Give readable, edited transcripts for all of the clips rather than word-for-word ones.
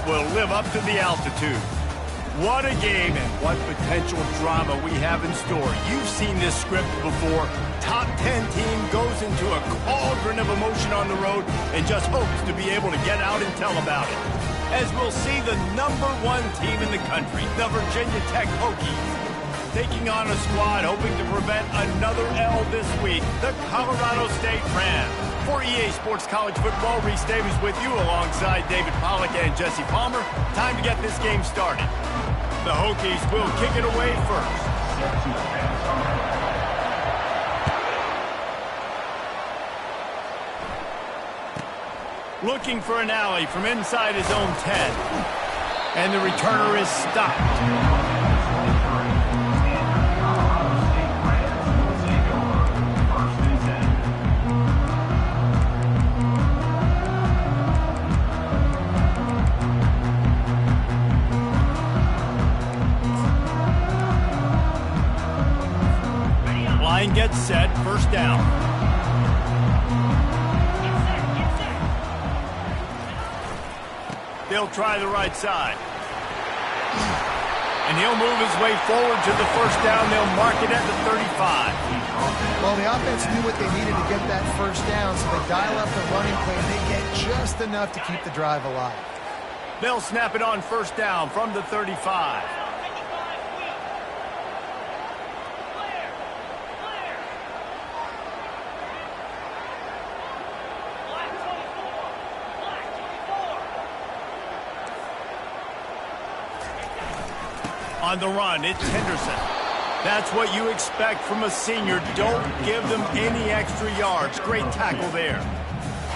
that will live up to the altitude. What a game and what potential drama we have in store. You've seen this script before. Top 10 team goes into a cauldron of emotion on the road and just hopes to be able to get out and tell about it. As we'll see the #1 team in the country, the Virginia Tech Hokies, taking on a squad hoping to prevent another L this week, the Colorado State Rams. For EA Sports College Football, Reese Davies with you alongside David Pollack and Jesse Palmer. Time to get this game started. The Hokies will kick it away first. Looking for an alley from inside his own 10. And the returner is stopped. Gets set, first down. They'll try the right side. And he'll move his way forward to the first down. They'll mark it at the 35. Well, the offense knew what they needed to get that first down, so they dial up the running play, and they get just enough to keep the drive alive. They'll snap it on first down from the 35. On the run, it's Henderson. That's what you expect from a senior. Don't give them any extra yards. Great tackle there.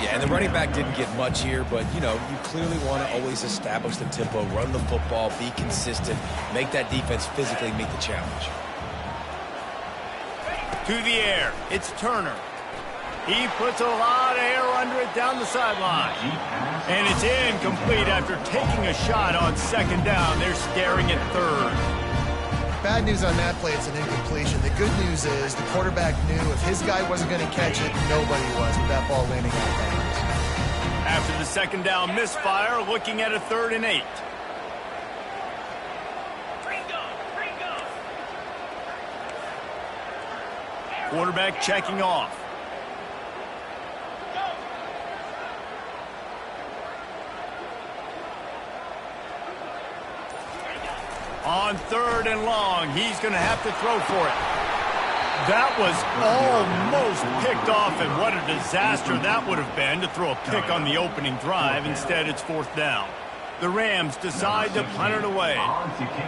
Yeah, and the running back didn't get much here, but, you know, you clearly want to always establish the tempo, run the football, be consistent, make that defense physically meet the challenge. To the air, it's Turner. He puts a lot of air under it down the sideline. And it's incomplete after taking a shot on second down. They're staring at third. Bad news on that play, it's an incompletion. The good news is the quarterback knew if his guy wasn't going to catch it, nobody was with that ball landing out of bounds. After the second down misfire, looking at a 3rd and 8. Quarterback checking off. On 3rd and long, he's going to have to throw for it. That was almost picked off, and what a disaster that would have been to throw a pick on the opening drive. Instead, it's 4th down. The Rams decide to punt it away.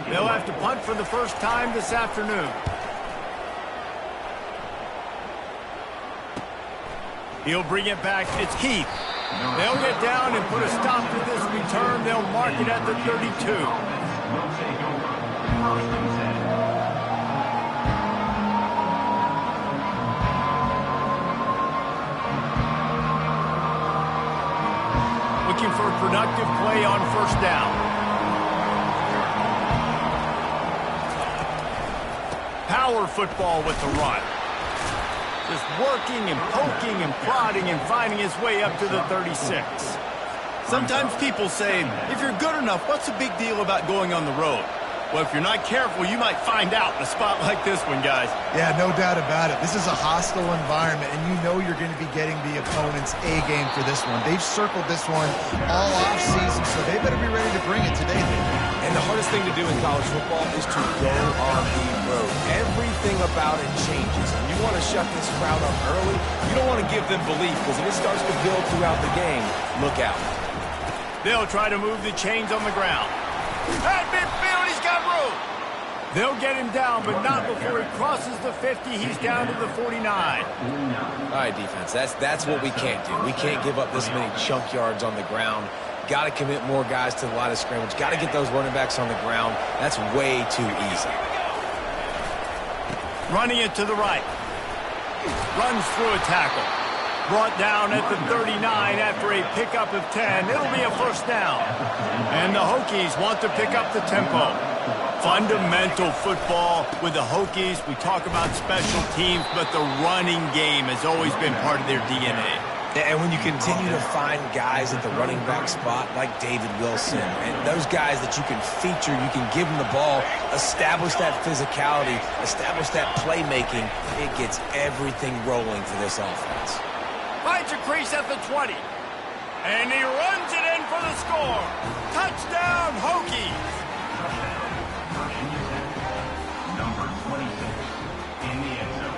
They'll have to punt for the first time this afternoon. He'll bring it back. It's Heath. They'll get down and put a stop to this return. They'll mark it at the 32. Looking for a productive play on first down. Power football with the run. Just working and poking and prodding and finding his way up to the 36. Sometimes people say, if you're good enough, what's the big deal about going on the road? Well, if you're not careful, you might find out in a spot like this one, guys. Yeah, no doubt about it. This is a hostile environment, and you know you're going to be getting the opponent's A game for this one. They've circled this one all offseason, so they better be ready to bring it today. And the hardest thing to do in college football is to go on the road. Everything about it changes. And you want to shut this crowd up early. You don't want to give them belief, because if it starts to build throughout the game, look out. They'll try to move the chains on the ground. At midfield, he's got room. They'll get him down, but not before he crosses the 50. He's down to the 49. All right, defense, that's what we can't do. We can't give up this many chunk yards on the ground. Got to commit more guys to the line of scrimmage. Got to get those running backs on the ground. That's way too easy. Running it to the right. Runs through a tackle. Brought down at the 39 after a pickup of 10. It'll be a first down. And the Hokies want to pick up the tempo. Fundamental football with the Hokies. We talk about special teams, but the running game has always been part of their DNA. And when you continue to find guys at the running back spot like David Wilson, and those guys that you can feature, you can give them the ball, establish that physicality, establish that playmaking, it gets everything rolling for this offense. Finds a crease at the 20. And he runs it in for the score. Touchdown, Hokies. Number 26 in the end zone.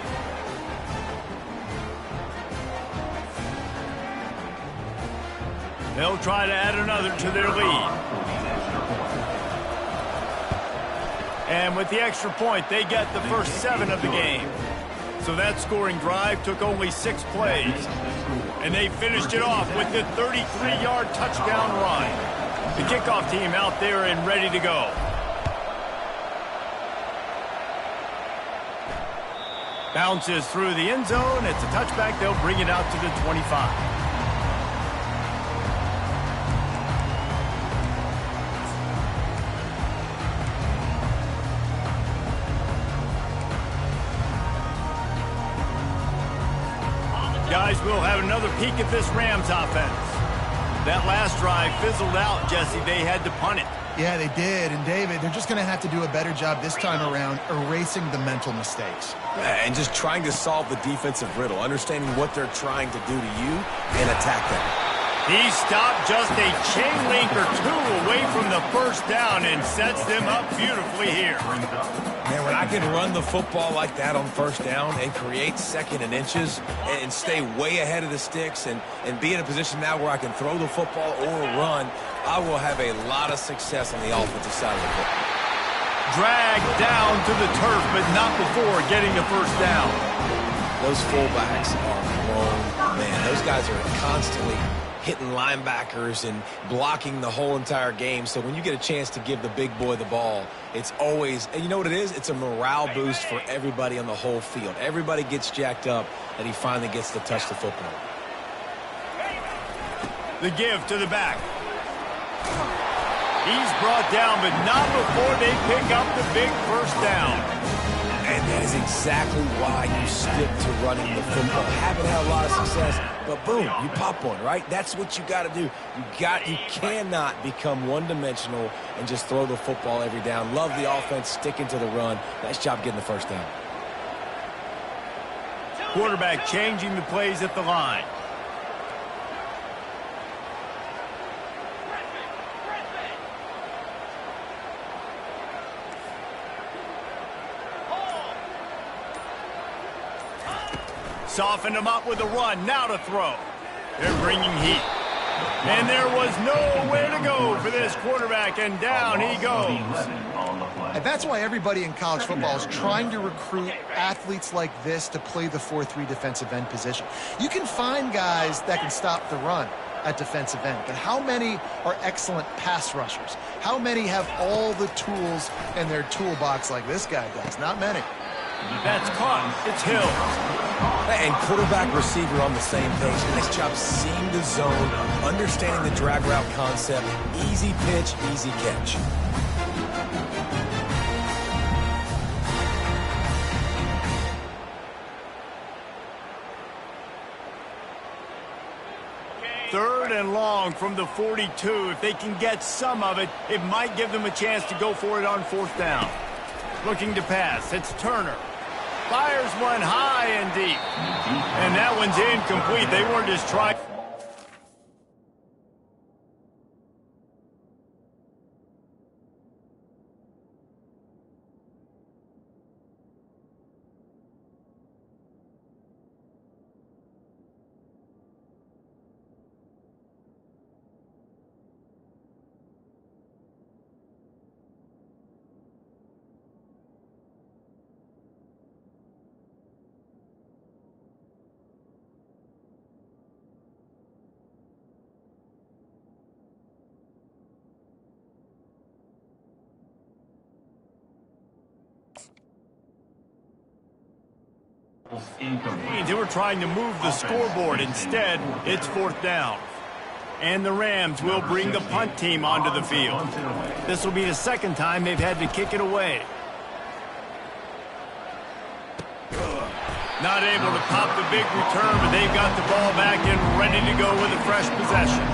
They'll try to add another to their lead. And with the extra point, they get the first 7 of the game. So that scoring drive took only 6 plays. And they finished it off with the 33-yard touchdown run. The kickoff team out there and ready to go. Bounces through the end zone. It's a touchback. They'll bring it out to the 25. Guys, we'll have another peek at this Rams offense. That last drive fizzled out, Jesse. They had to punt it. Yeah, they did. And, David, they're just going to have to do a better job this time around erasing the mental mistakes. And just trying to solve the defensive riddle, understanding what they're trying to do to you and attack them. He stopped just a chain link or 2 away from the first down and sets them up beautifully here. Man, when I can run the football like that on first down and create second and inches and stay way ahead of the sticks and be in a position now where I can throw the football or run, I will have a lot of success on the offensive side of the football. Dragged down to the turf, but not before getting the first down. Those fullbacks are grown men. Those guys are constantly hitting linebackers and blocking the whole entire game. So when you get a chance to give the big boy the ball, it's always, and you know what it is? It's a morale boost for everybody on the whole field. Everybody gets jacked up that he finally gets to touch the football. The give to the back. He's brought down, but not before they pick up the big first down. And that is exactly why you stick to running the football. Haven't had a lot of success, but boom, you pop one, right? That's what you got to do. You cannot become one-dimensional and just throw the football every down. Love the offense, sticking to the run. Nice job getting the first down. Quarterback changing the plays at the line. Soften him up with a run, now to throw. They're bringing heat. And there was nowhere to go for this quarterback, and down he goes. And that's why everybody in college football is trying to recruit athletes like this to play the 4-3 defensive end position. You can find guys that can stop the run at defensive end, but how many are excellent pass rushers? How many have all the tools in their toolbox like this guy does? Not many. That's caught. It's Hill. And quarterback receiver on the same page. Nice job seeing the zone, understanding the drag route concept. Easy pitch, easy catch. Third and long from the 42. If they can get some of it, it might give them a chance to go for it on fourth down. Looking to pass. It's Turner. Fires one high and deep. And that one's incomplete. They weren't just trying. They were trying to move the scoreboard. Instead, it's fourth down. And the Rams will bring the punt team onto the field. This will be the second time they've had to kick it away. Not able to pop the big return, but they've got the ball back and ready to go with a fresh possession.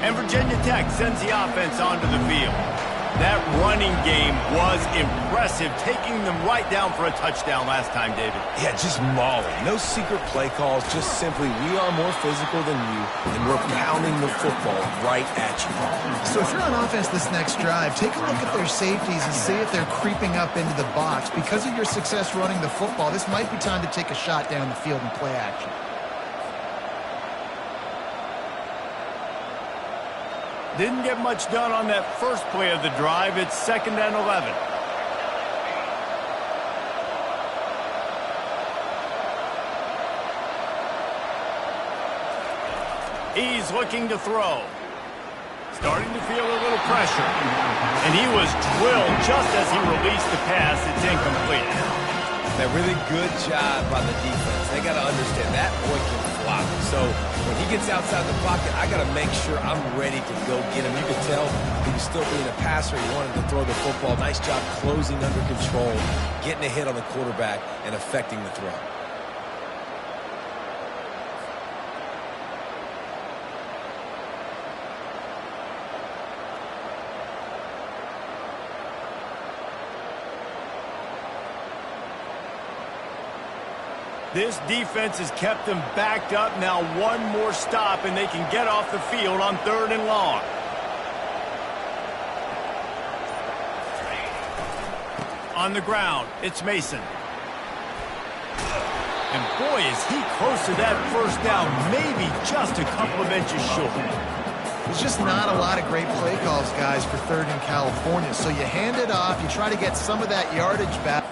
And Virginia Tech sends the offense onto the field. That running game was impressive, taking them right down for a touchdown last time, David. Yeah, just mauling. No secret play calls, just simply we are more physical than you, and we're pounding the football right at you. So if you're on offense this next drive, take a look at their safeties and see if they're creeping up into the box. Because of your success running the football, this might be time to take a shot down the field and play action. Didn't get much done on that first play of the drive. It's 2nd and 11. He's looking to throw. Starting to feel a little pressure. And he was drilled just as he released the pass. It's incomplete. That really good job by the defense. They got to understand that boy can fly. So when he gets outside the pocket, I got to make sure I'm ready to go get him. You could tell he was still being a passer. He wanted to throw the football. Nice job closing under control, getting a hit on the quarterback, and affecting the throw. This defense has kept them backed up. Now one more stop, and they can get off the field on 3rd and long. On the ground, it's Mason. And boy, is he close to that first down, maybe just a couple of inches short. There's just not a lot of great play calls, guys, for 3rd and California. So you hand it off, you try to get some of that yardage back.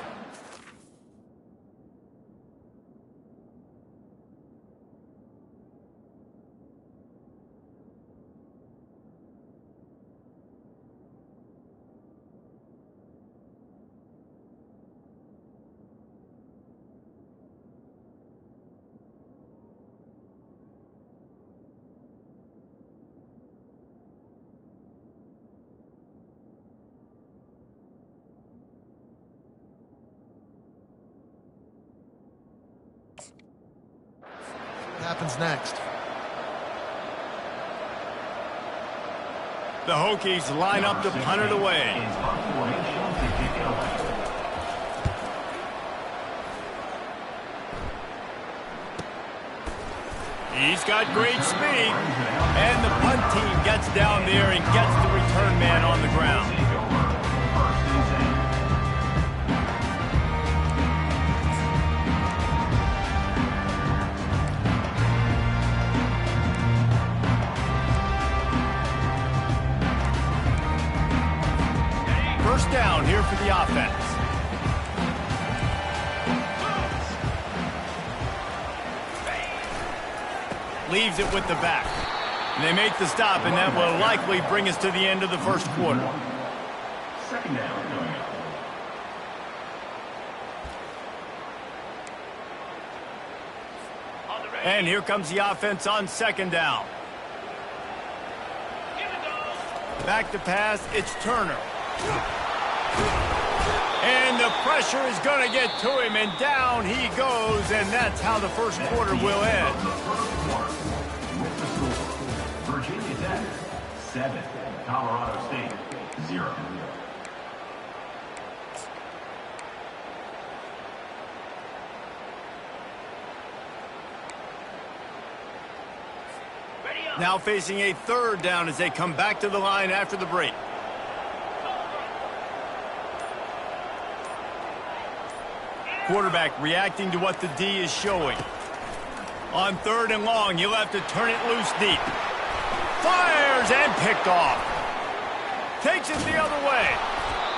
Happens next. The Hokies line up to punt it away. He's got great speed. And the punt team gets down there and gets the return man on the ground. First down here for the offense. Leaves it with the back. And they make the stop, and that will likely bring us to the end of the first quarter. 2nd down. And here comes the offense on 2nd down. Back to pass, it's Turner. And the pressure is going to get to him, and down he goes, and that's how the first quarter will end. Virginia Tech 7, Colorado State 0. Now facing a 3rd down as they come back to the line after the break. Quarterback reacting to what the D is showing. On 3rd and long, he'll have to turn it loose deep. Fires and picked off. Takes it the other way.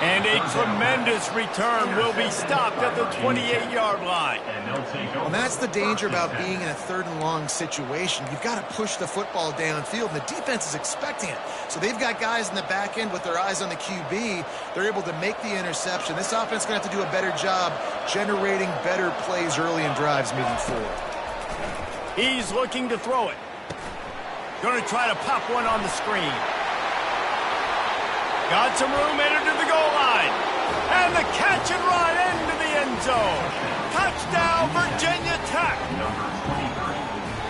And a tremendous return will be stopped at the 28-yard line. And that's the danger about being in a 3rd and long situation. You've got to push the football downfield, and the defense is expecting it. So they've got guys in the back end with their eyes on the QB. They're able to make the interception. This offense is going to have to do a better job generating better plays early in drives moving forward. He's looking to throw it. Going to try to pop one on the screen. Got some room, entered to the goal line. And the catch and run into the end zone. Touchdown, Virginia Tech.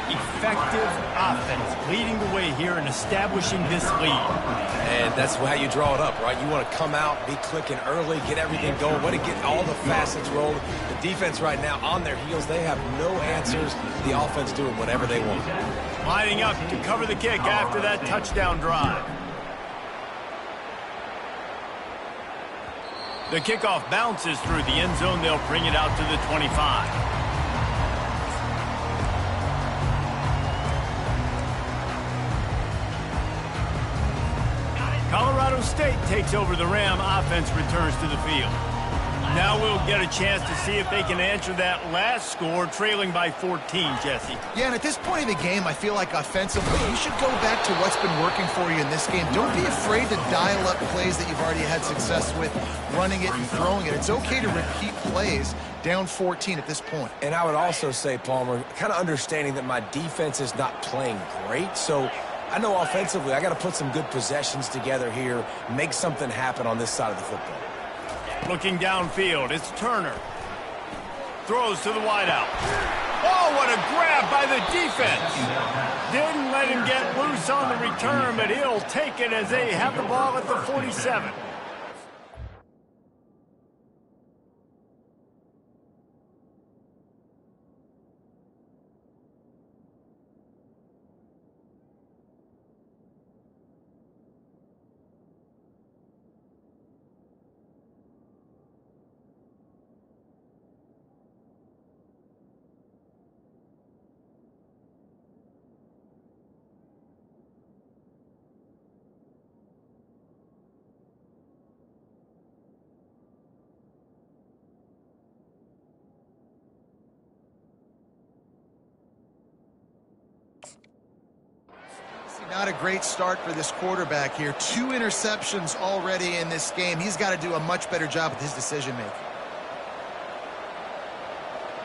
Effective offense leading the way here and establishing this lead. And that's how you draw it up, right? You want to come out, be clicking early, get everything going, want to get all the facets rolled. The defense right now on their heels, they have no answers. The offense doing whatever they want. Lining up to cover the kick after that touchdown drive. The kickoff bounces through the end zone. They'll bring it out to the 25. Colorado State takes over the Ram. Offense returns to the field. Now we'll get a chance to see if they can answer that last score, trailing by 14, Jesse. Yeah, and at this point in the game, I feel like offensively, you should go back to what's been working for you in this game. Don't be afraid to dial up plays that you've already had success with, running it and throwing it. It's okay to repeat plays down 14 at this point. And I would also say, Palmer, kind of understanding that my defense is not playing great, so I know offensively I got to put some good possessions together here, make something happen on this side of the football. Looking downfield, it's Turner. Throws to the wideout. Oh, what a grab by the defense. Didn't let him get loose on the return, but he'll take it as they have the ball at the 47. Not a great start for this quarterback here. 2 interceptions already in this game. He's got to do a much better job with his decision-making.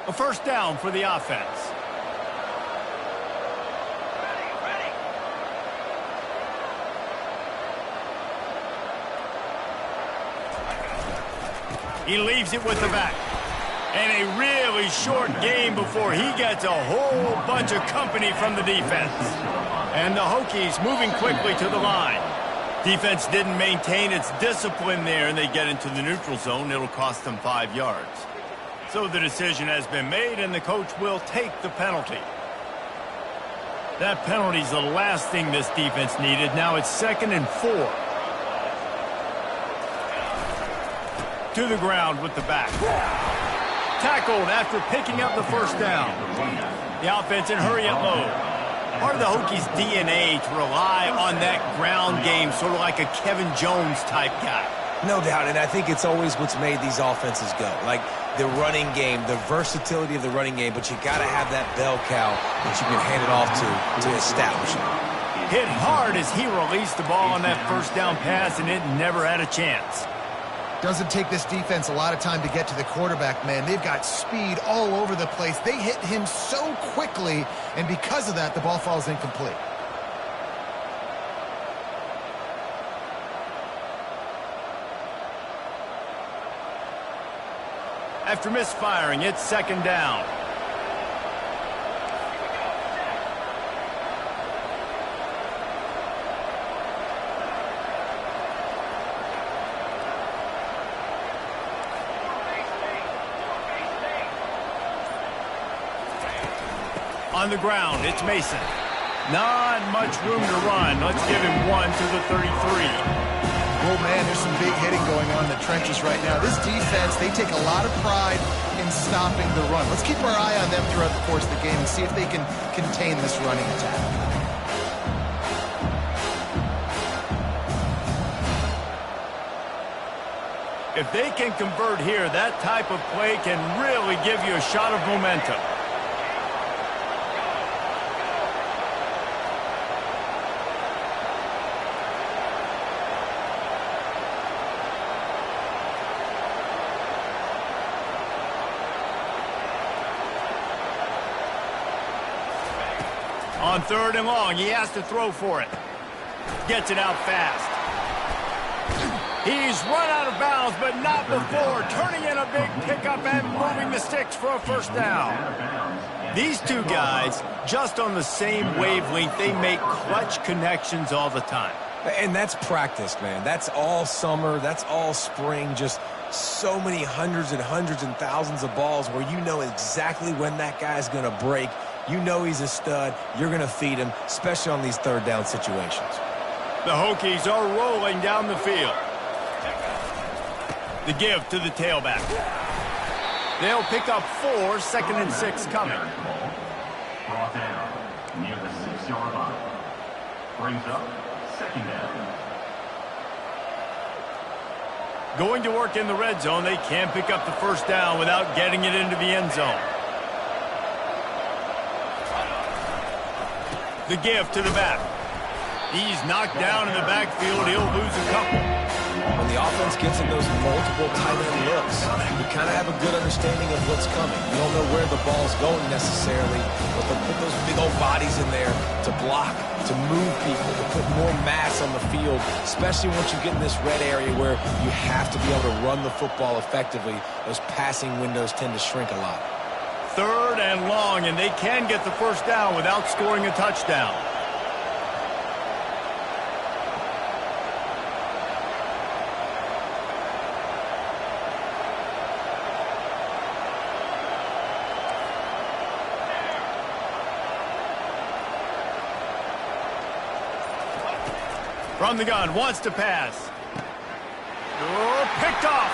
A first down for the offense. He leaves it with the back. And a really short game before he gets a whole bunch of company from the defense. And the Hokies moving quickly to the line. Defense didn't maintain its discipline there, and they get into the neutral zone. It'll cost them 5 yards. So the decision has been made, and the coach will take the penalty. That penalty's the last thing this defense needed. Now it's 2nd and 4. To the ground with the back. Tackled after picking up the first down. The offense in hurry up mode. Part of the Hokies' DNA to rely on that ground game, sort of like a Kevin Jones-type guy. No doubt, and I think it's always what's made these offenses go. Like the running game, the versatility of the running game, but you got to have that bell cow that you can hand it off to establish it. Hit hard as he released the ball on that first down pass, and it never had a chance. Doesn't take this defense a lot of time to get to the quarterback, man. They've got speed all over the place. They hit him so quickly, and because of that, the ball falls incomplete. After misfiring, it's 2nd down. On the ground, it's Mason. Not much room to run. Let's give him 1 to the 33. Oh, man, there's some big hitting going on in the trenches right now. This defense, they take a lot of pride in stopping the run. Let's keep our eye on them throughout the course of the game and see if they can contain this running attack. If they can convert here, that type of play can really give you a shot of momentum. On 3rd and long, he has to throw for it. Gets it out fast. He's run out of bounds, but not before. Turning in a big pickup and moving the sticks for a first down. These two guys, just on the same wavelength, they make clutch connections all the time. And that's practice, man. That's all summer. That's all spring. Just so many hundreds and thousands of balls where you know exactly when that guy's going to break. You know he's a stud. You're going to feed him, especially on these 3rd down situations. The Hokies are rolling down the field. The give to the tailback. They'll pick up 4, 2nd and 6 coming. Brought down near the 6-yard line. Brings up 2nd down. Going to work in the red zone, they can pick up the first down without getting it into the end zone. The give to the back. He's knocked down in the backfield. He'll lose a couple. When the offense gets in those multiple tight end looks, you kind of have a good understanding of what's coming. You don't know where the ball's going necessarily, but they'll put those big old bodies in there to block, to move people, to put more mass on the field, especially once you get in this red area where you have to be able to run the football effectively. Those passing windows tend to shrink a lot. 3rd and long, and they can get the first down without scoring a touchdown. From the gun, wants to pass. Oh, picked off.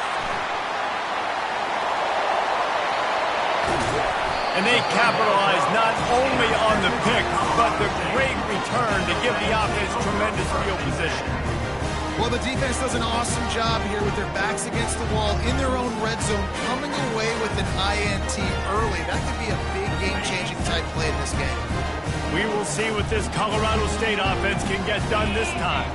And they capitalize not only on the pick, but the great return to give the offense tremendous field position. Well, the defense does an awesome job here with their backs against the wall in their own red zone, coming away with an INT early. That could be a big game-changing type play in this game. We will see what this Colorado State offense can get done this time.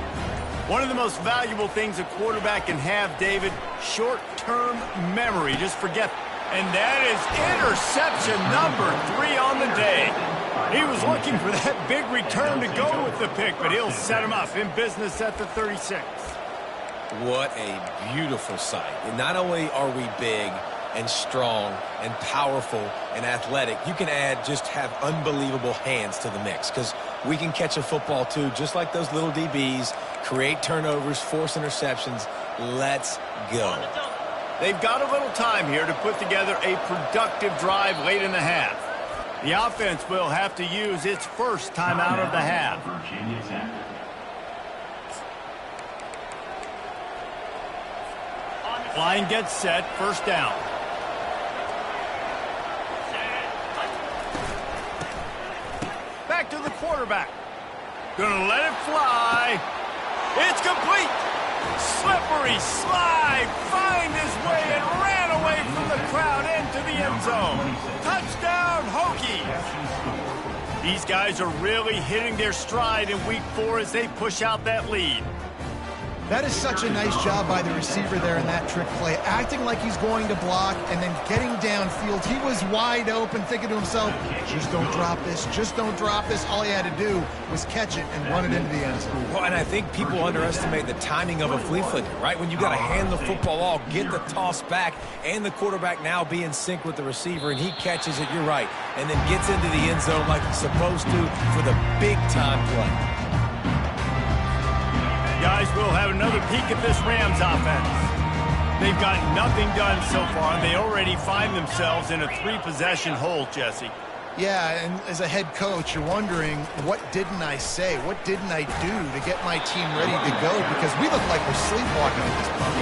One of the most valuable things a quarterback can have, David, short-term memory. Just forget. And that is interception number 3 on the day. He was looking for that big return to go with the pick, but he'll set him up in business at the 36. What a beautiful sight. And not only are we big and strong and powerful and athletic, you can have unbelievable hands to the mix, because we can catch a football too, just like those little DBs, create turnovers, force interceptions. Let's go. They've got a little time here to put together a productive drive late in the half. The offense will have to use its first timeout of the half. Line gets set, first down. Back to the quarterback. Gonna let it fly. It's complete. Slippery slide, find his way and ran away from the crowd into the end zone. Touchdown, Hokies. These guys are really hitting their stride in week 4 as they push out that lead. That is such a nice job by the receiver there in that trick play, acting like he's going to block and then getting downfield. He was wide open, thinking to himself, just don't drop this, just don't drop this. All he had to do was catch it and run it into the end zone. Well, and I think people underestimate the timing of a flea flicker, right? When you got to hand the football off, get the toss back, and the quarterback now be in sync with the receiver, and he catches it, you're right, and then gets into the end zone like he's supposed to for the big-time play. Guys, we'll have another peek at this Rams offense. They've got nothing done so far, and they already find themselves in a 3-possession hole, Jesse. Yeah, and as a head coach, you're wondering, what didn't I say? What didn't I do to get my team ready to go? Because we look like we're sleepwalking at this point.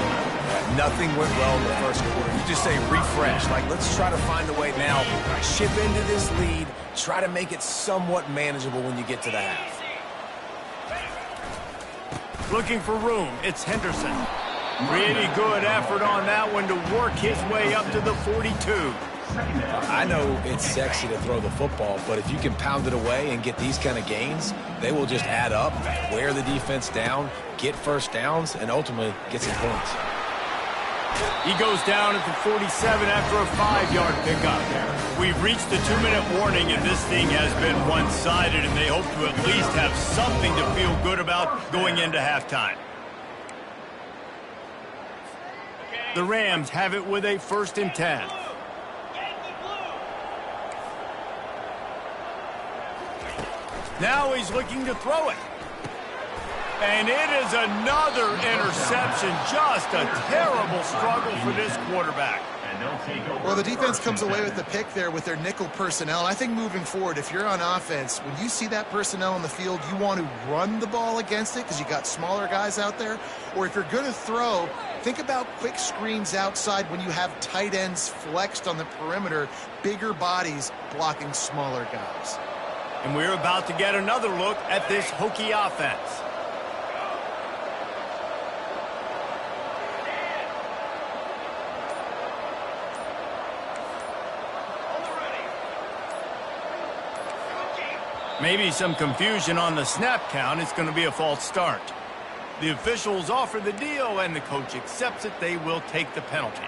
Yeah, nothing went well in the first quarter. You just say refresh. Like, let's try to find a way now. Chip into this lead. Try to make it somewhat manageable when you get to the half. Looking for room, it's Henderson. Pretty good effort on that one to work his way up to the 42. I know it's sexy to throw the football, but if you can pound it away and get these kind of gains, they will just add up, wear the defense down, get first downs, and ultimately get some points. He goes down at the 47 after a 5-yard pickup. We've reached the 2-minute warning, and this thing has been one-sided, and they hope to at least have something to feel good about going into halftime. The Rams have it with a 1st and 10. Now he's looking to throw it. And it is another interception. Just a terrible struggle for this quarterback. Well, the defense comes away with the pick there with their nickel personnel. I think moving forward, if you're on offense, when you see that personnel on the field, you want to run the ball against it because you got smaller guys out there. Or if you're going to throw, think about quick screens outside when you have tight ends flexed on the perimeter, bigger bodies blocking smaller guys. And we're about to get another look at this Hokie offense. Maybe some confusion on the snap count. It's going to be a false start. The officials offer the deal, and the coach accepts it. They will take the penalty.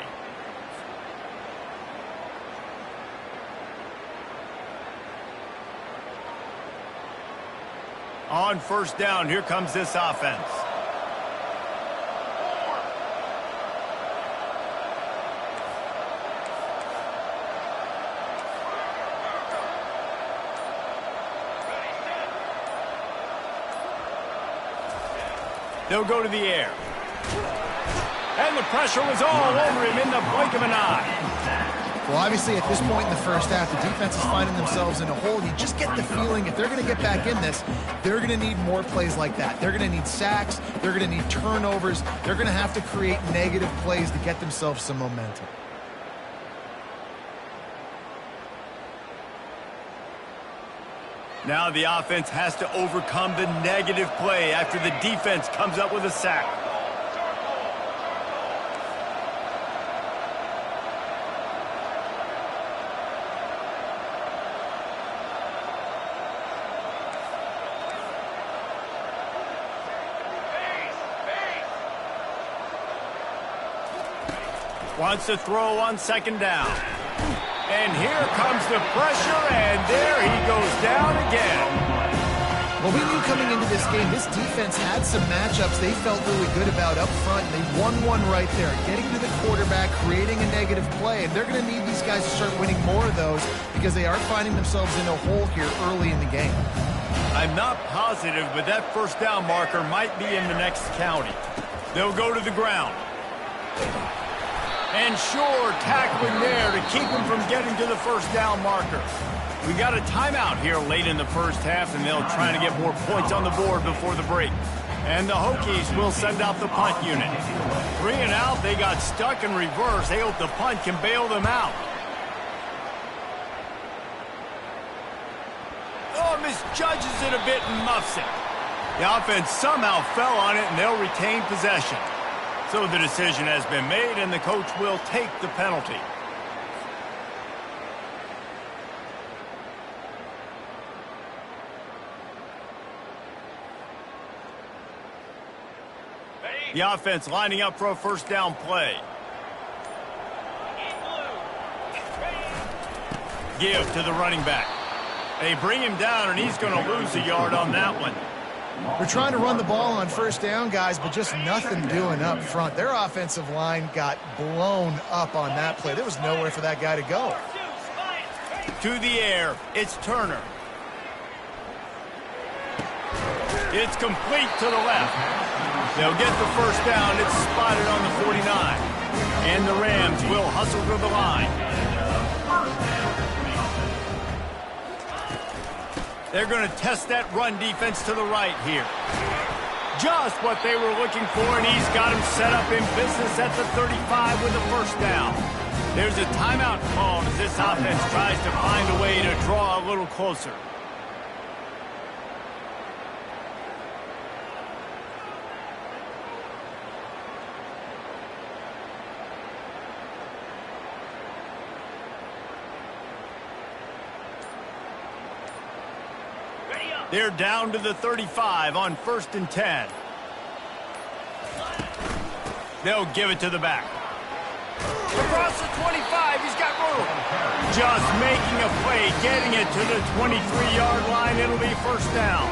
On 1st down, here comes this offense. They'll go to the air. And the pressure was all over him in the blink of an eye. Well, obviously, at this point in the first half, the defense is finding themselves in a hole. You just get the feeling if they're going to get back in this, they're going to need more plays like that. They're going to need sacks. They're going to need turnovers. They're going to have to create negative plays to get themselves some momentum. Now the offense has to overcome the negative play after the defense comes up with a sack. Wants to throw on 2nd down. And here comes the pressure, and there he goes down again. Well, we knew coming into this game, this defense had some matchups they felt really good about up front, and they won one right there, getting to the quarterback, creating a negative play. And they're going to need these guys to start winning more of those because they are finding themselves in a hole here early in the game. I'm not positive, but that 1st down marker might be in the next county. They'll go to the ground. And sure, tackling there to keep him from getting to the 1st down marker. We got a timeout here late in the first half, and they'll try to get more points on the board before the break. And the Hokies will send out the punt unit. 3 and out, they got stuck in reverse. They hope the punt can bail them out. Oh, misjudges it a bit and muffs it. The offense somehow fell on it, and they'll retain possession. So the decision has been made, and the coach will take the penalty. The offense lining up for a 1st down play. Give to the running back. They bring him down, and he's going to lose a yard on that one. We're trying to run the ball on 1st down, guys, but just nothing doing up front. Their offensive line got blown up on that play. There was nowhere for that guy to go. To the air, it's Turner. It's complete to the left. They'll get the 1st down. It's spotted on the 49. And the Rams will hustle to the line. They're going to test that run defense to the right here. Just what they were looking for, and he's got him set up in business at the 35 with the 1st down. There's a timeout called as this offense tries to find a way to draw a little closer. They're down to the 35 on 1st and 10. They'll give it to the back. Across the 25, he's got room. Just making a play, getting it to the 23-yard line. It'll be first down.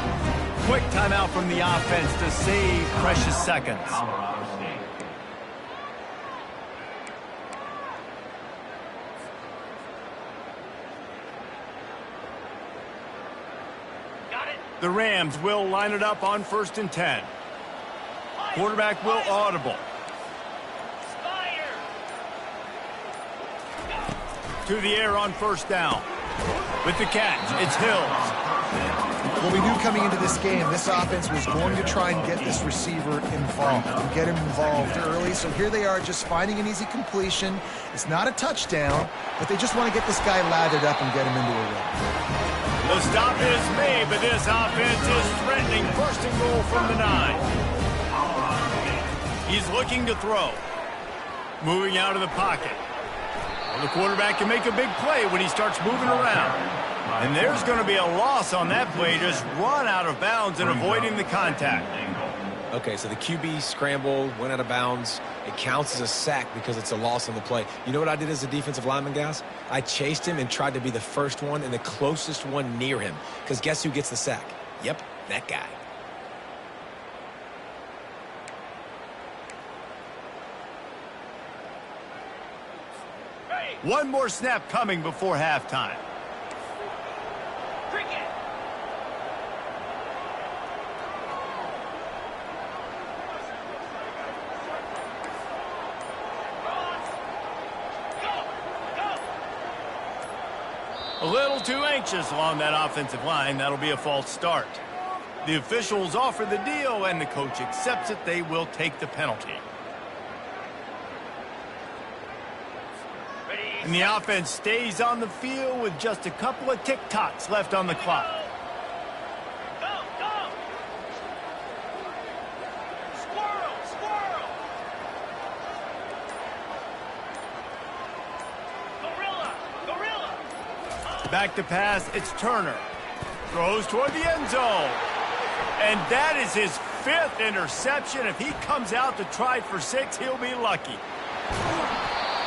Quick timeout from the offense to save precious seconds. Colorado State. The Rams will line it up on 1st and 10. Quarterback will audible. To the air on 1st down. With the catch, it's Hills. Well, we knew coming into this game, this offense was going to try and get this receiver involved and get him involved early. So here they are just finding an easy completion. It's not a touchdown, but they just want to get this guy lathered up and get him into a rhythm. The stop is made, but this offense is threatening 1st and goal from the 9. He's looking to throw. Moving out of the pocket. Well, the quarterback can make a big play when he starts moving around. And there's going to be a loss on that play, just run out of bounds and avoiding the contact. Okay, so the QB scrambled, went out of bounds. It counts as a sack because it's a loss on the play. You know what I did as a defensive lineman, guys? I chased him and tried to be the first one and the closest one near him. Because guess who gets the sack? Yep, that guy. One more snap coming before halftime. A little too anxious along that offensive line. That'll be a false start. The officials offer the deal, and the coach accepts it. They will take the penalty. And the offense stays on the field with just a couple of tick-tocks left on the clock. Back to pass, it's Turner. Throws toward the end zone. And that is his 5th interception. If he comes out to try for 6, he'll be lucky.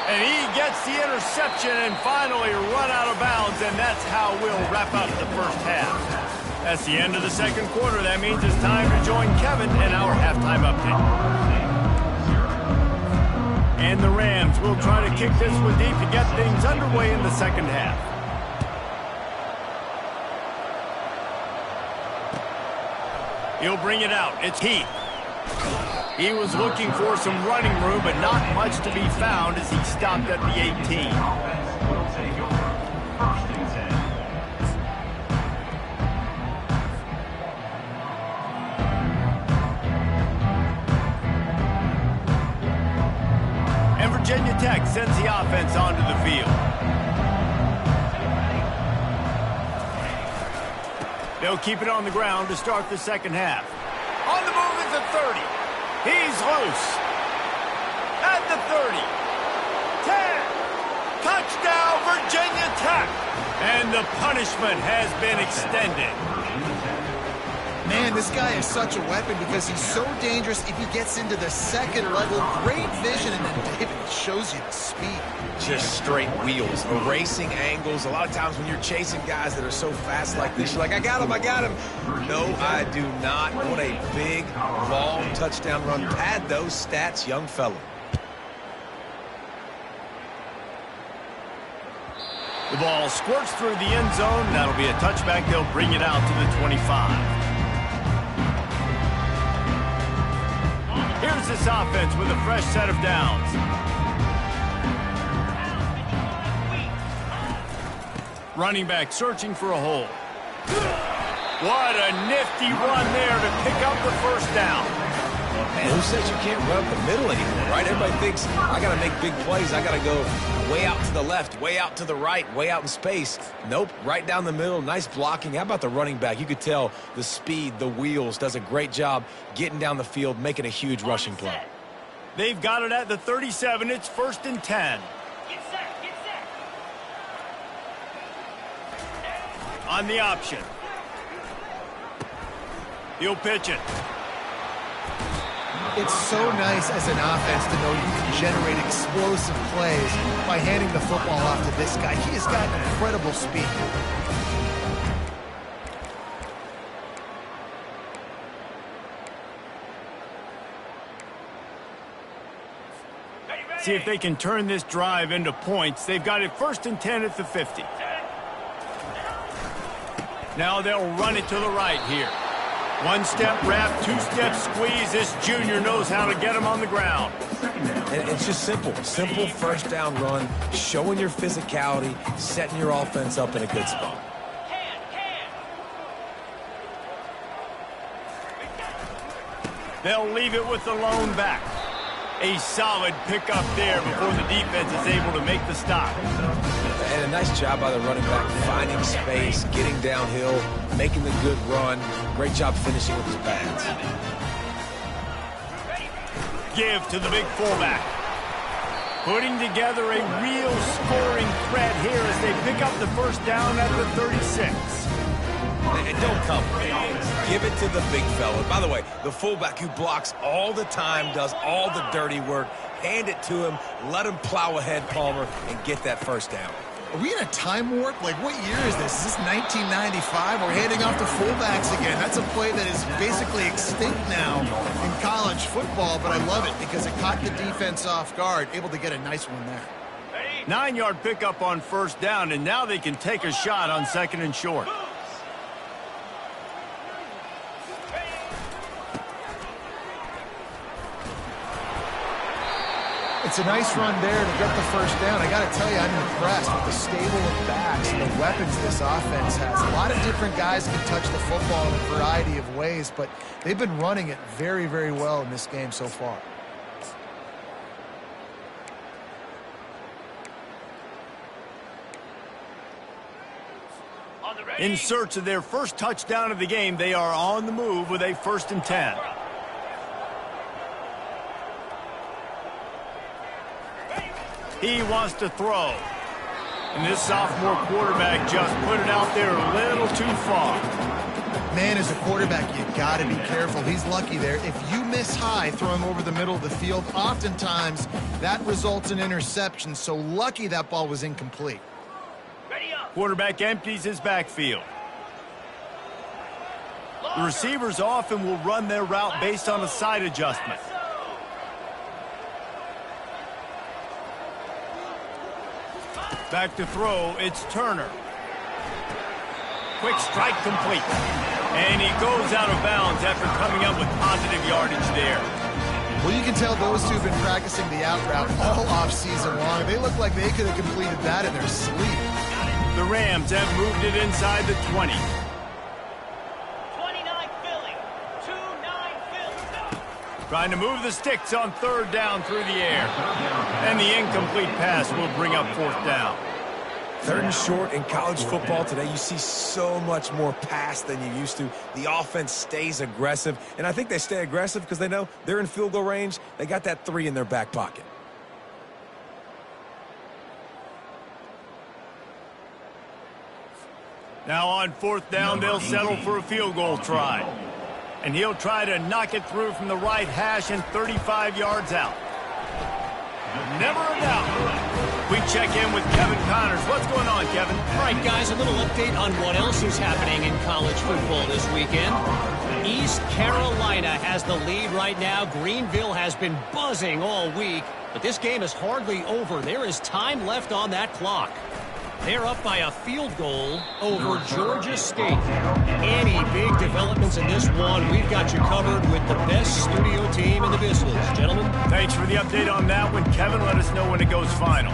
And he gets the interception and finally run out of bounds, and that's how we'll wrap up the first half. That's the end of the 2nd quarter. That means it's time to join Kevin in our halftime update. And the Rams will try to kick this one deep to get things underway in the 2nd half. He'll bring it out. It's Heath. He was looking for some running room, but not much to be found as he stopped at the 18. Will take over 1st and 10. And Virginia Tech sends the offense onto the field. They'll keep it on the ground to start the 2nd half. On the move is the 30. He's loose. At the 30. 10. Touchdown, Virginia Tech. And the punishment has been extended. Man, this guy is such a weapon because he's so dangerous if he gets into the 2nd level. Great vision, and then David shows you the speed. Just straight wheels, erasing angles. A lot of times when you're chasing guys that are so fast like this, you're like, I got him, I got him. No, I do not. What a big, long touchdown run. Pad those stats, young fella. The ball squirts through the end zone. That'll be a touchback. They'll bring it out to the 25. Here's this offense with a fresh set of downs. Running back searching for a hole. What a nifty run there to pick up the 1st down. Man, who says you can't run up the middle anymore, right? Everybody thinks, I got to make big plays. I got to go way out to the left, way out to the right, way out in space. Nope, right down the middle. Nice blocking. How about the running back? You could tell the speed, the wheels, does a great job getting down the field, making a huge rushing play. They've got it at the 37. It's 1st and 10. On the option. He'll pitch it. It's so nice as an offense to know you can generate explosive plays by handing the football off to this guy. He has got incredible speed. See if they can turn this drive into points. They've got it 1st and 10 at the 50. Now they'll run it to the right here. 1-step wrap, 2-step squeeze. This junior knows how to get him on the ground. And it's just simple. Simple first down run, showing your physicality, setting your offense up in a good spot. They'll leave it with the lone back. A solid pickup there before the defense is able to make the stop. And a nice job by the running back, finding space, getting downhill, making the good run. Great job finishing with his pads. Give to the big fullback. Putting together a real scoring threat here as they pick up the first down at the 36. And don't compromise. Give it to the big fella. By the way, the fullback who blocks all the time, does all the dirty work. Hand it to him, let him plow ahead, Palmer, and get that first down. Are we in a time warp? Like, what year is this? Is this 1995? We're handing off to fullbacks again. That's a play that is basically extinct now in college football, but I love it because it caught the defense off guard, able to get a nice one there. 9-yard pickup on first down, and now they can take a shot on 2nd and short. It's a nice run there to get the first down. I got to tell you, I'm impressed with the stable of backs and the weapons this offense has. A lot of different guys can touch the football in a variety of ways, but they've been running it very, very well in this game so far. In search of their first touchdown of the game, they are on the move with a 1st and 10. He wants to throw. And this sophomore quarterback just put it out there a little too far. Man, as a quarterback, you got to be careful. He's lucky there. If you miss high throwing over the middle of the field, oftentimes that results in interception. So lucky that ball was incomplete. Quarterback empties his backfield. The receivers often will run their route based on a side adjustment. Back to throw, it's Turner. Quick strike complete. And he goes out of bounds after coming up with positive yardage there. Well, you can tell those two have been practicing the out route all off-season long. They look like they could have completed that in their sleep. The Rams have moved it inside the 20. 29 Philly. 2-9 Philly. Trying to move the sticks on 3rd down through the air. And the incomplete pass will bring up 4th down. 3rd and short in college football today. You see so much more pass than you used to. The offense stays aggressive, and I think they stay aggressive because they know they're in field goal range. They got that 3 in their back pocket. Now on 4th down, they'll settle for a field goal try. And he'll try to knock it through from the right hash and 35 yards out. Never a doubt. We check in with Kevin Connors. What's going on, Kevin? All right, guys, a little update on what else is happening in college football this weekend. East Carolina has the lead right now. Greenville has been buzzing all week, but this game is hardly over. There is time left on that clock. They're up by a field goal over Georgia State. Any big developments in this one, we've got you covered with the best studio team in the business. Gentlemen. Thanks for the update on that one, Kevin. Let us know when it goes final.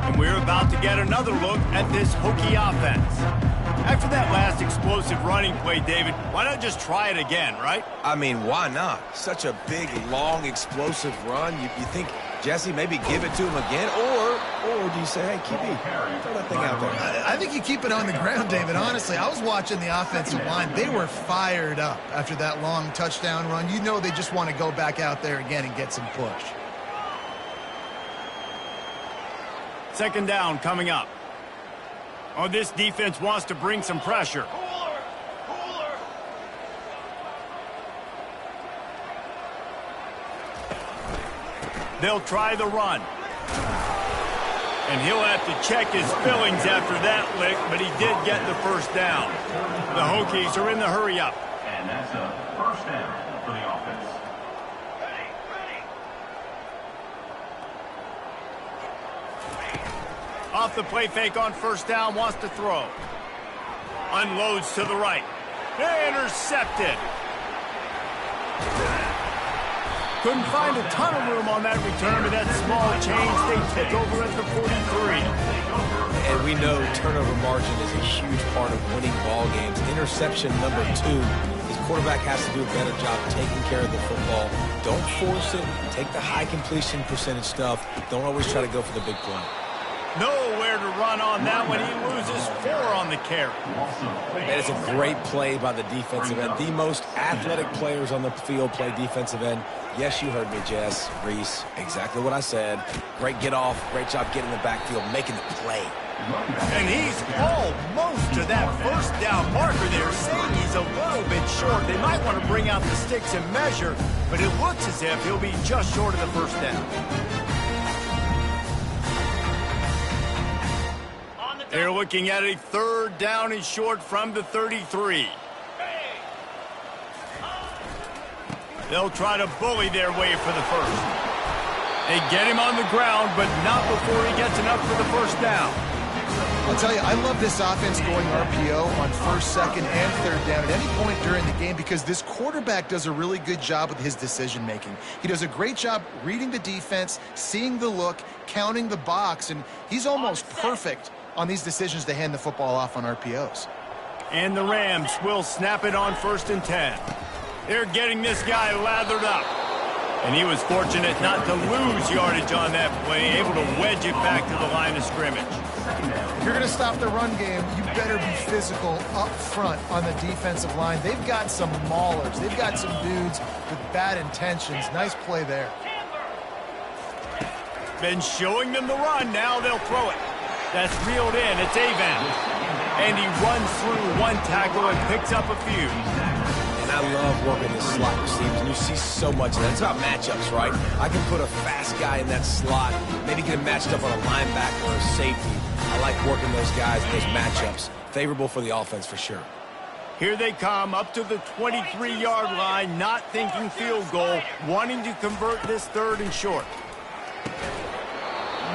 And we're about to get another look at this Hokie offense. After that last explosive running play, David, why not just try it again, right? I mean, why not? Such a big, long, explosive run. You think, Jesse, maybe give it to him again? Or do you say, hey, QB, throw that thing out there? I think you keep it on the ground, David. Honestly, I was watching the offensive line. They were fired up after that long touchdown run. You know they just want to go back out there again and get some push. Second down coming up. Oh, this defense wants to bring some pressure. They'll try the run. And he'll have to check his fillings after that lick, but he did get the first down. The Hokies are in the hurry up. And that's a first down for the offense. Off the play fake on first down, wants to throw. Unloads to the right. Intercepted. Couldn't find a ton of room on that return, but that small change, they take over at the 43. And we know turnover margin is a huge part of winning ball games. Interception number 2. His quarterback has to do a better job taking care of the football. Don't force it. Take the high completion percentage stuff. Don't always try to go for the big play. Nowhere to run on that one. He loses 4 on the carry. That is a great play by the defensive end. The most athletic players on the field play defensive end. Yes, you heard me, Jess, Reese. Exactly what I said. Great get off. Great job getting in the backfield, making the play. And he's almost to that first down marker there, saying he's a little bit short. They might want to bring out the sticks and measure, but it looks as if he'll be just short of the first down. They're looking at a third down and short from the 33. They'll try to bully their way for the first. They get him on the ground, but not before he gets enough for the first down. I'll tell you, I love this offense going RPO on first, second, and third down at any point during the game because this quarterback does a really good job with his decision-making. He does a great job reading the defense, seeing the look, counting the box, and he's almost perfect on these decisions to hand the football off on RPOs. And the Rams will snap it on 1st and 10. They're getting this guy lathered up. And he was fortunate not to lose yardage on that play, able to wedge it back to the line of scrimmage. If you're going to stop the run game, you better be physical up front on the defensive line. They've got some maulers. They've got some dudes with bad intentions. Nice play there. Been showing them the run. Now they'll throw it. That's reeled in. It's Avon. And he runs through one tackle and picks up a few. And I love working the slot receivers, and you see so much of that. It's about matchups, right? I can put a fast guy in that slot, maybe get him matched up on a linebacker or a safety. I like working those guys in those matchups. Favorable for the offense for sure. Here they come up to the 23-yard line, not thinking field goal, wanting to convert this third and short.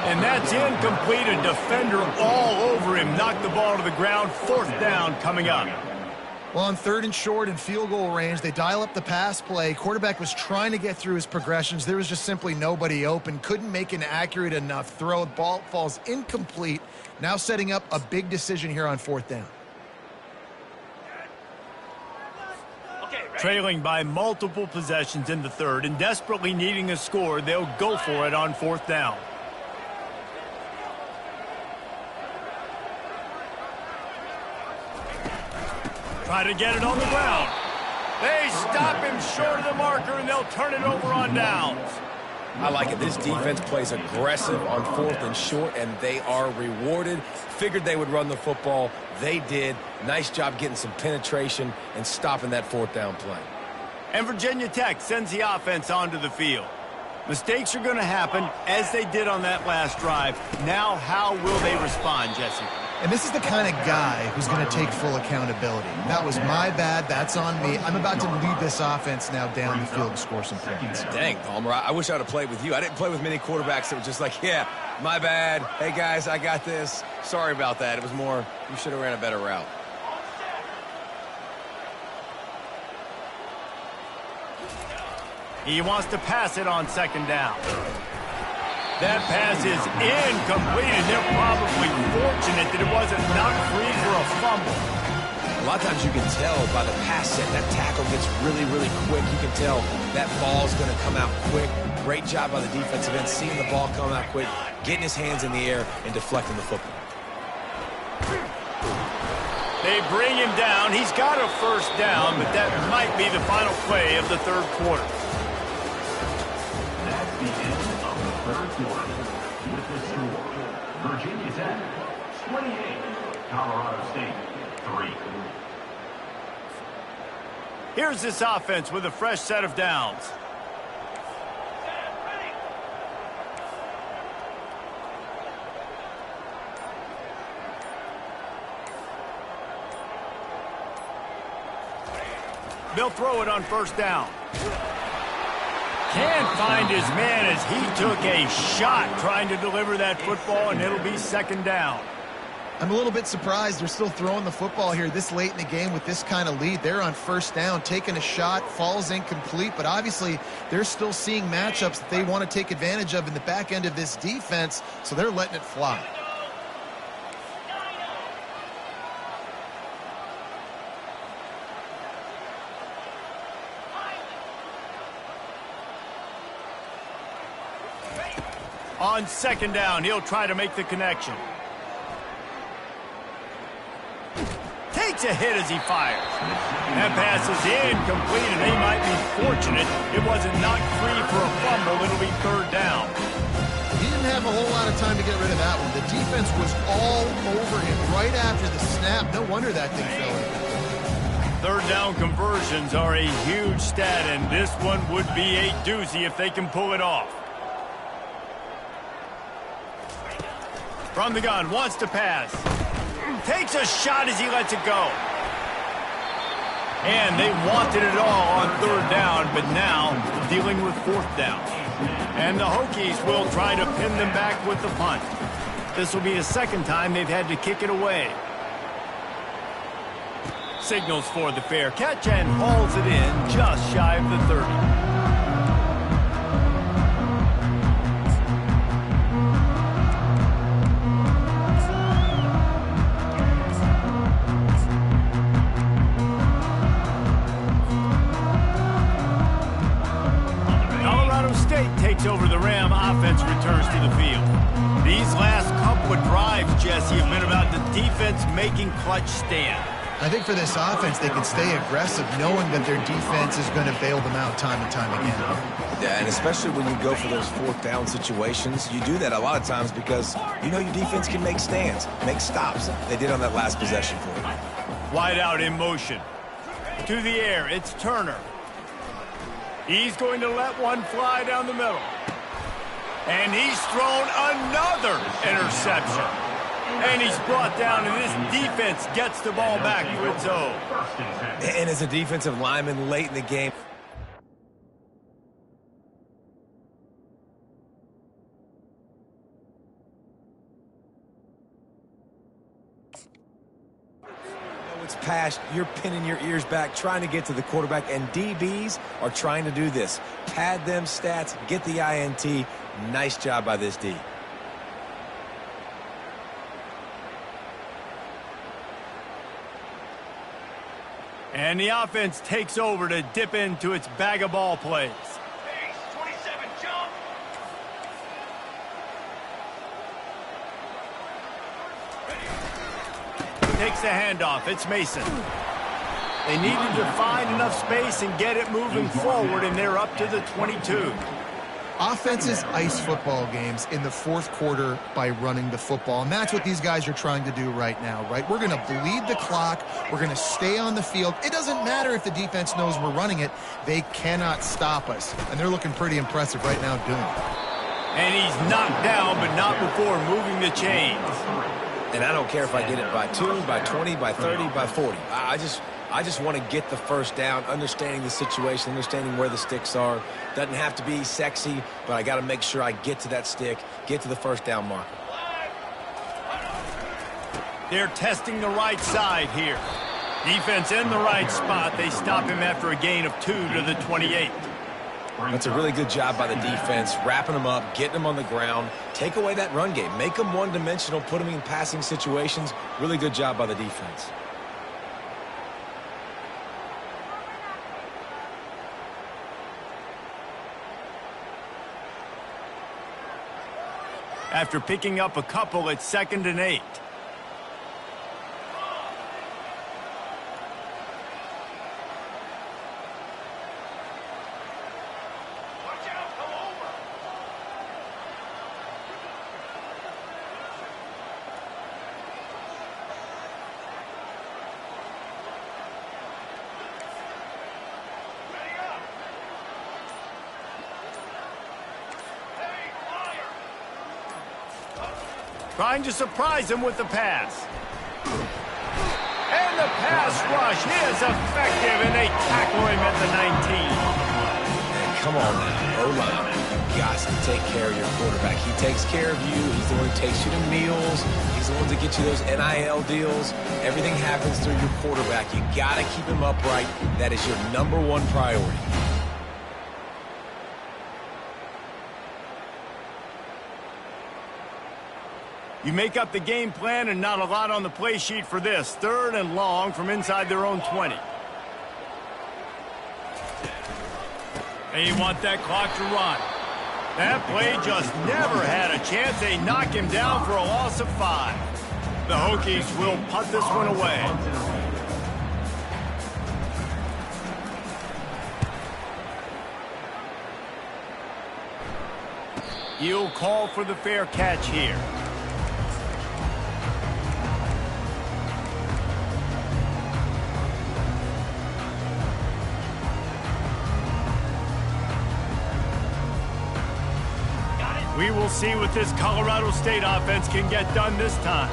And that's incomplete. A defender all over him. Knocked the ball to the ground. 4th down coming up. Well, on 3rd and short and field goal range, they dial up the pass play. Quarterback was trying to get through his progressions. There was just simply nobody open. Couldn't make an accurate enough throw. Ball falls incomplete. Now setting up a big decision here on 4th down. Trailing by multiple possessions in the third and desperately needing a score, they'll go for it on 4th down. Try to get it on the ground. They stop him short of the marker, and they'll turn it over on downs. I like it. This defense plays aggressive on 4th and short, and they are rewarded. Figured they would run the football. They did. Nice job getting some penetration and stopping that 4th down play. And Virginia Tech sends the offense onto the field. Mistakes are going to happen, as they did on that last drive. Now, how will they respond, Jesse? And this is the kind of guy who's going to take full accountability. That was my bad. That's on me. I'm about to lead this offense now down the field and score some points. Dang, Palmer, I wish I would have played with you. I didn't play with many quarterbacks that were just like, yeah, my bad. Hey, guys, I got this. Sorry about that. It was more, you should have ran a better route. He wants to pass it on 2nd down. That pass is incomplete, and they're probably fortunate that it wasn't knocked free for a fumble. A lot of times you can tell by the pass set, that tackle gets really, really quick. You can tell that ball's going to come out quick. Great job by the defensive end, seeing the ball come out quick, getting his hands in the air, and deflecting the football. They bring him down. He's got a 1st down, but that might be the final play of the 3rd quarter. That's the end of the 3rd quarter. With the score, Virginia Tech 28, Colorado State 3. Here's this offense with a fresh set of downs. They'll throw it on first down. Can't find his man as he took a shot trying to deliver that football, and it'll be second down. I'm a little bit surprised they're still throwing the football here this late in the game with this kind of lead. They're on first down, taking a shot, falls incomplete, but obviously they're still seeing matchups that they want to take advantage of in the back end of this defense, so they're letting it fly. On second down, he'll try to make the connection. Takes a hit as he fires. That pass is incomplete, and they might be fortunate it wasn't knocked free for a fumble. It'll be third down. He didn't have a whole lot of time to get rid of that one. The defense was all over him right after the snap. No wonder that thing fell in. Third down conversions are a huge stat, and this one would be a doozy if they can pull it off. From the gun, wants to pass. Takes a shot as he lets it go. And they wanted it all on third down, but now dealing with fourth down. And the Hokies will try to pin them back with the punt. This will be the second time they've had to kick it away. Signals for the fair catch and hauls it in just shy of the 30. Takes over the Ram. Offense returns to the field. These last couple of drives, Jesse, have been about the defense making clutch stand. I think for this offense, they can stay aggressive knowing that their defense is going to bail them out time and time again. Yeah, and especially when you go for those fourth down situations, you do that a lot of times because you know your defense can make stands, make stops. They did on that last possession for you. Wide out in motion. To the air, it's Turner. He's going to let one fly down the middle. And he's thrown another interception. And he's brought down, and this defense gets the ball back for its own. And as a defensive lineman late in the game, pass, you're pinning your ears back, trying to get to the quarterback, and DBs are trying to do this. Pad them stats, get the INT. Nice job by this D. And the offense takes over to dip into its bag of ball plays. Pace, 27, jump. Takes the handoff. It's Mason. They needed to find enough space and get it moving forward, and they're up to the 22. Offenses ice football games in the fourth quarter by running the football, and that's what these guys are trying to do right now, right? We're going to bleed the clock. We're going to stay on the field. It doesn't matter if the defense knows we're running it. They cannot stop us, and they're looking pretty impressive right now doing it. And he's knocked down, but not before moving the chains. And I don't care if I get it by 2, by 20, by 30, by 40. I just want to get the first down, understanding the situation, understanding where the sticks are. Doesn't have to be sexy, but I got to make sure I get to that stick, get to the first down marker. They're testing the right side here. Defense in the right spot. They stop him after a gain of 2 to the 28. That's a really good job by the defense, wrapping them up, getting them on the ground. Take away that run game. Make them one-dimensional, put them in passing situations. Really good job by the defense. After picking up a couple, it's 2nd and 8. trying to surprise him with the pass. And the pass rush is effective, and they tackle him at the 19. Man, come on now, O-line. You got to take care of your quarterback. He takes care of you. He's the one who takes you to meals. He's the one to get you those NIL deals. Everything happens through your quarterback. You got to keep him upright. That is your #1 priority. You make up the game plan and not a lot on the play sheet for this. 3rd and long from inside their own 20. They want that clock to run. That play just never had a chance. They knock him down for a loss of 5. The Hokies will punt this one away. He'll call for the fair catch here. We will see what this Colorado State offense can get done this time.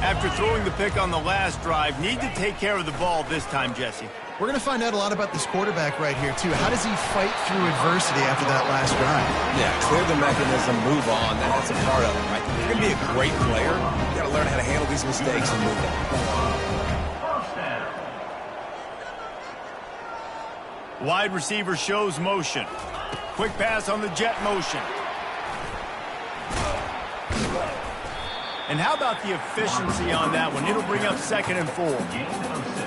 After throwing the pick on the last drive, need to take care of the ball this time, Jesse. We're going to find out a lot about this quarterback right here, too. How does he fight through adversity after that last drive? Yeah, clear the mechanism, move on. That's a part of it, right? If you're going to be a great player, you got to learn how to handle these mistakes and move on. Wide receiver shows motion. Quick pass on the jet motion. And how about the efficiency on that one? It'll bring up 2nd and 4.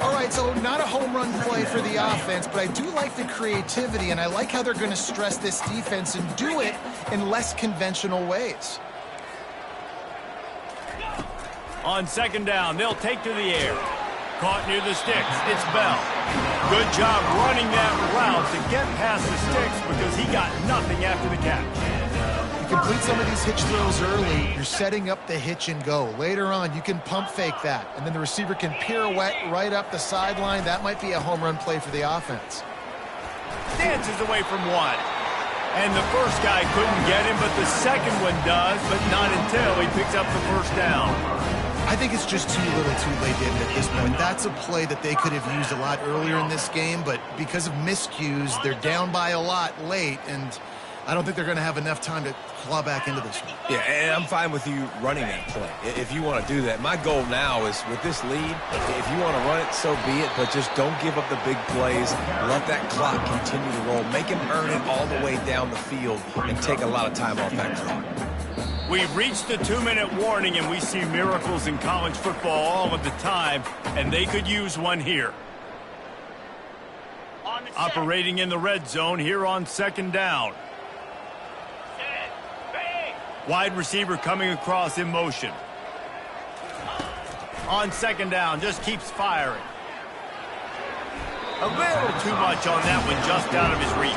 All right, so not a home run play for the offense, but I do like the creativity, and I like how they're going to stress this defense and do it in less conventional ways. On 2nd down, they'll take to the air. Caught near the sticks. It's Bell. Good job running that route to get past the sticks because he got nothing after the catch. You complete some of these hitch throws early, you're setting up the hitch and go. Later on, you can pump fake that, and then the receiver can pirouette right up the sideline. That might be a home run play for the offense. Dances away from one. And the first guy couldn't get him, but the second one does, but not until he picks up the 1st down. I think it's just too little too late, David, at this point. That's a play that they could have used a lot earlier in this game, but because of miscues, they're down by a lot late, and I don't think they're going to have enough time to claw back into this one. Yeah, and I'm fine with you running that play if you want to do that. My goal now is with this lead, if you want to run it, so be it, but just don't give up the big plays. Let that clock continue to roll. Make him earn it all the way down the field and take a lot of time off that clock. We've reached the 2-minute warning, and we see miracles in college football all of the time, and they could use one here. Operating in the red zone here on 2nd down. Wide receiver coming across in motion. On 2nd down, just keeps firing. A little too much on that one, just out of his reach.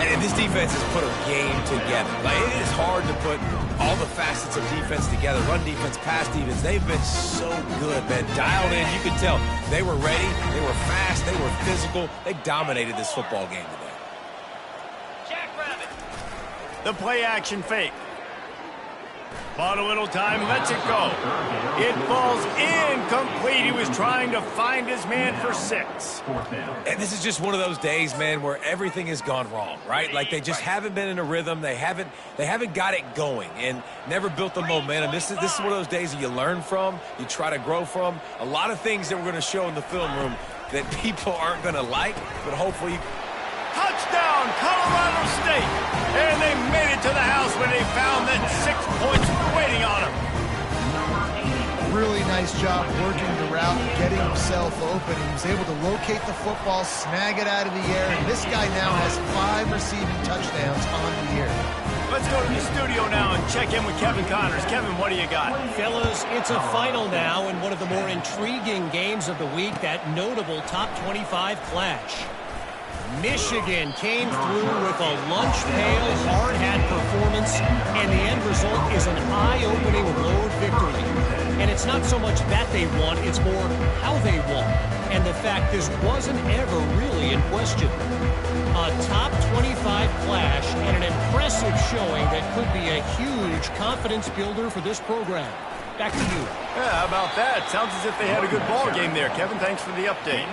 And this defense has put a game together. Like, it is hard to put all the facets of defense together. Run defense, pass defense. They've been so good, man. Dialed in. You can tell they were ready. They were fast. They were physical. They dominated this football game today. Jackrabbit. The play action fake. Bought a little time, lets it go. It falls incomplete. He was trying to find his man for 6. And this is just one of those days, man, where everything has gone wrong, right? Like they just haven't been in a rhythm. They haven't got it going and never built the momentum. This is one of those days that you learn from, you try to grow from. A lot of things that we're going to show in the film room that people aren't going to like, but hopefully. Touchdown, Colorado State! And they made it to the house when they found that 6 points waiting on them. Really nice job working the route, getting himself open. He was able to locate the football, snag it out of the air, and this guy now has 5 receiving touchdowns on the year. Let's go to the studio now and check in with Kevin Connors. Kevin, what do you got? Fellas, it's a final now in one of the more intriguing games of the week, that notable top 25 clash. Michigan came through with a lunch pail, hard-hat performance, and the end result is an eye-opening road victory. And it's not so much that they won, it's more how they won. And the fact this wasn't ever really in question. A top CFB25 clash and an impressive showing that could be a huge confidence builder for this program. Back to you. Yeah, how about that? Sounds as if they had a good ball game there. Kevin, thanks for the update.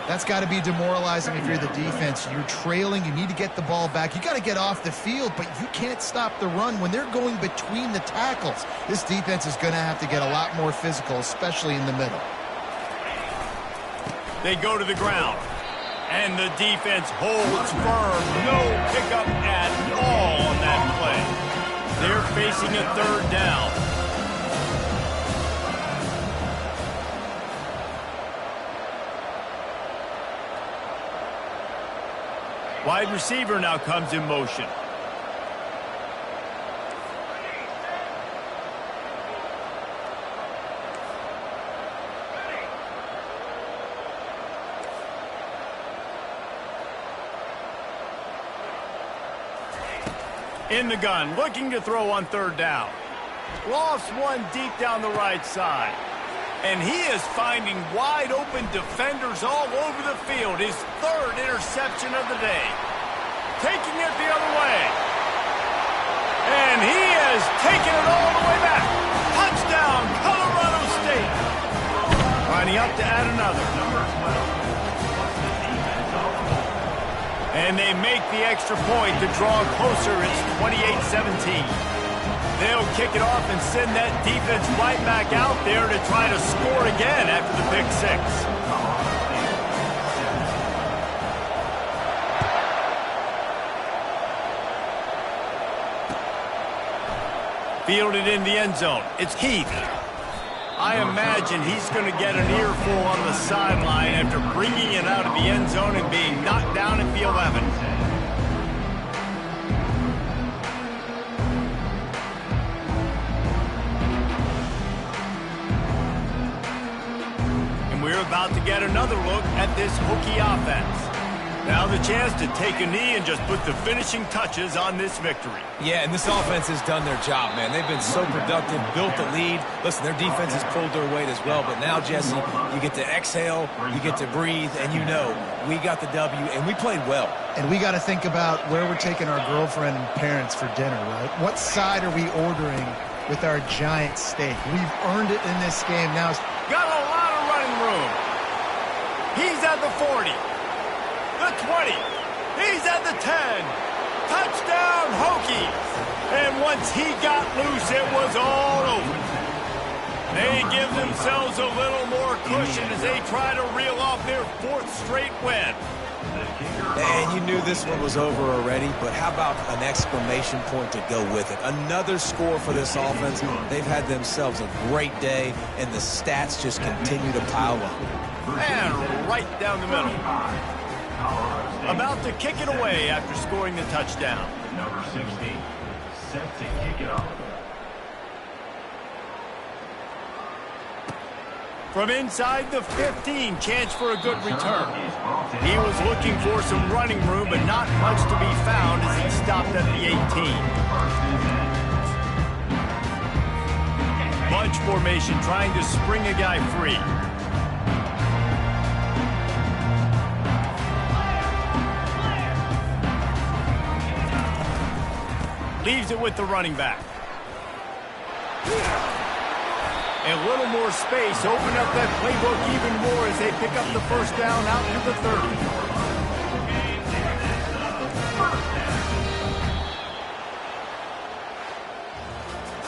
That's got to be demoralizing if you're the defense. You're trailing. You need to get the ball back. You got to get off the field, but you can't stop the run when they're going between the tackles. This defense is going to have to get a lot more physical, especially in the middle. They go to the ground, and the defense holds firm. No pickup at all on that play. They're facing a third down. Wide receiver now comes in motion. In the gun, looking to throw on third down. Lofts one deep down the right side. And he is finding wide open defenders all over the field. His third interception of the day. Taking it the other way. And he has taken it all the way back. Touchdown, Colorado State. Lining up to add another. And they make the extra point to draw closer. It's 28-17. They'll kick it off and send that defense right back out there to try to score again after the pick six. Fielded in the end zone. It's Heath. I imagine he's going to get an earful on the sideline after bringing it out of the end zone and being knocked down at the 11. We're about to get another look at this Hokie offense. Now the chance to take a knee and just put the finishing touches on this victory. Yeah, and this offense has done their job, man. They've been so productive, built the lead. Listen, their defense has pulled their weight as well. But now, Jesse, you get to exhale, you get to breathe, and you know we got the W, and we played well. And we got to think about where we're taking our girlfriend and parents for dinner, right? What side are we ordering with our giant steak? We've earned it in this game. Now, got a lot of running room. He's at the 40, the 20, he's at the 10. Touchdown, Hokies. And once he got loose, it was all over. They give themselves a little more cushion as they try to reel off their fourth straight win. And you knew this one was over already, but how about an exclamation point to go with it? Another score for this offense. They've had themselves a great day, and the stats just continue to pile up. And right down the middle. About to kick it away after scoring the touchdown. Number 16, set to kick it off. From inside the 15, chance for a good return. He was looking for some running room, but not much to be found as he stopped at the 18. Bunch formation trying to spring a guy free. Leaves it with the running back. A little more space, open up that playbook even more as they pick up the first down out to the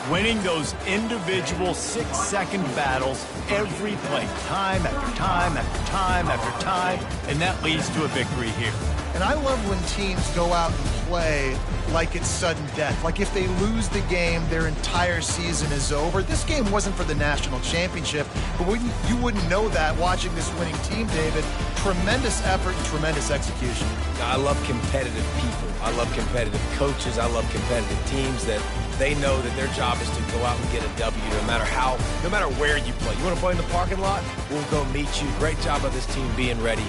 30. Winning those individual 6-second battles every play, time after time after time after time, and that leads to a victory here. and I love when teams go out and play like it's sudden death. Like if they lose the game, their entire season is over. This game wasn't for the national championship, but you wouldn't know that watching this winning team, David. Tremendous effort and tremendous execution. I love competitive people. I love competitive coaches. I love competitive teams that they know that their job is to go out and get a W no matter where you play. You want to play in the parking lot? We'll go meet you. Great job of this team being ready.